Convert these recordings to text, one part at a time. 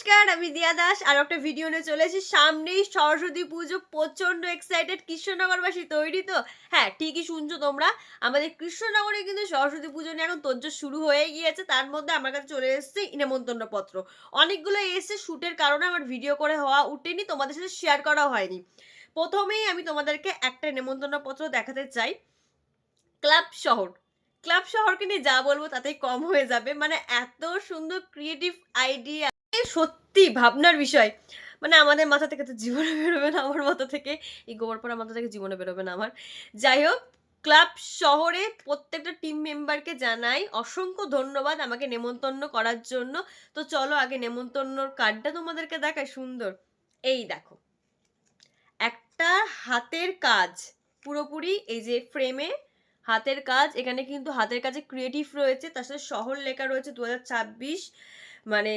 নমস্কার, আমি দিয়া দাস আর একটা ভিডিও নিয়ে চলে এসেছি। সামনেই সরস্বতী পুজো, প্রচন্ড এক্সাইটেড। কৃষ্ণনগরবাসী তৈরি তো? হ্যাঁ, ঠিকই শুনছো তোমরা। আমাদের কৃষ্ণনগরে কিন্তু সরস্বতী পুজো নিয়ে এখন তোড়জোড় শুরু হয়ে গিয়েছে। তার মধ্যে আমার কাছে চলে এসেছে নেমন্তন্ন পত্র। অনেকগুলো এসেছে, শুটের কারণে আমার ভিডিও করে হওয়া উঠেনি, তোমাদের সাথে শেয়ার করাও হয়নি। প্রথমেই আমি তোমাদেরকে একটা নেমন্তন্ন পত্র দেখাতে চাই। ক্লাব শহর। ক্লাব শহরকে নিয়ে যা বলবো তাতেই কম হয়ে যাবে। মানে এত সুন্দর ক্রিয়েটিভ আইডিয়া, সত্যি ভাবনার বিষয়। মানে আমাদের মাথা থেকে তো জীবনে বেরোবে না, আমার মাথা থেকে, এই গোবর পড়া মাথা থেকে জীবনে বেরোবে না আমার। যাই হোক, ক্লাব শহরে প্রত্যেকটা টিম মেম্বারকে জানাই অসংখ্য ধন্যবাদ আমাকে নেমন্তন্ন করার জন্য। তো চলো আগে নেমন্তন্নর কার্ডটা তোমাদেরকে দেখাই সুন্দর। এই দেখো, একটা হাতের কাজ, পুরোপুরি এই যে ফ্রেমে হাতের কাজ। এখানে কিন্তু হাতের কাজে ক্রিয়েটিভ রয়েছে, তার সাথে শহর লেখা রয়েছে 2026। মানে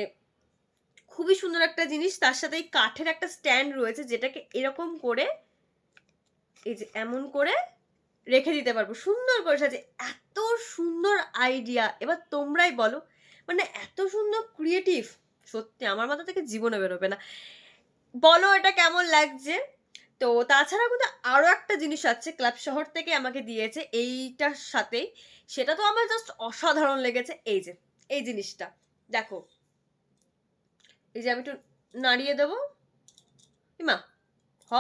খুবই সুন্দর একটা জিনিস। তার সাথে এই কাঠের একটা স্ট্যান্ড রয়েছে, যেটাকে এরকম করে এই যে এমন করে রেখে দিতে পারবো সুন্দর করে সাজে। এত সুন্দর আইডিয়া, এবার তোমরাই বলো। মানে এত সুন্দর ক্রিয়েটিভ, সত্যি আমার মাথা থেকে জীবনে বেরোবে না। বলো এটা কেমন লাগছে। তো তাছাড়া কিন্তু আরো একটা জিনিস আছে, ক্লাব শহর থেকে আমাকে দিয়েছে এইটার সাথেই। সেটা তো আমার জাস্ট অসাধারণ লেগেছে। এই যে এই জিনিসটা দেখো, এই যে আমি একটু নাড়িয়ে দেবো। মা হ,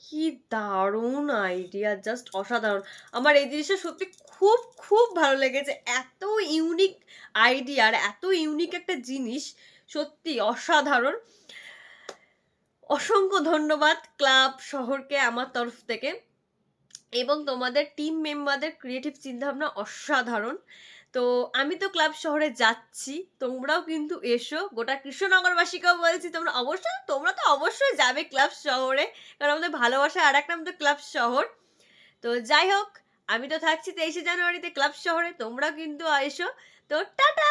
কি দারুণ আইডিয়া, জাস্ট অসাধারণ। আমার এই জিনিসটা সত্যি খুব খুব ভালো লেগেছে। এত ইউনিক আইডিয়া আর এত ইউনিক একটা জিনিস, সত্যি অসাধারণ। অসংখ্য ধন্যবাদ ক্লাব শহরকে আমার তরফ থেকে, এবং তোমাদের টিম মেম্বারদের ক্রিয়েটিভ চিন্তাভাবনা অসাধারণ। তো আমি তো ক্লাব শহরে যাচ্ছি, তোমরাও কিন্তু এসো। গোটা কৃষ্ণনগরবাসীকেও বলছি, তোমরা তো অবশ্যই যাবে ক্লাব শহরে, কারণ আমাদের ভালোবাসা আর এক নাম তো ক্লাব শহর। তো যাই হোক, আমি তো থাকছি 23শে জানুয়ারিতে ক্লাব শহরে, তোমরাও কিন্তু এসো। তো টাটা।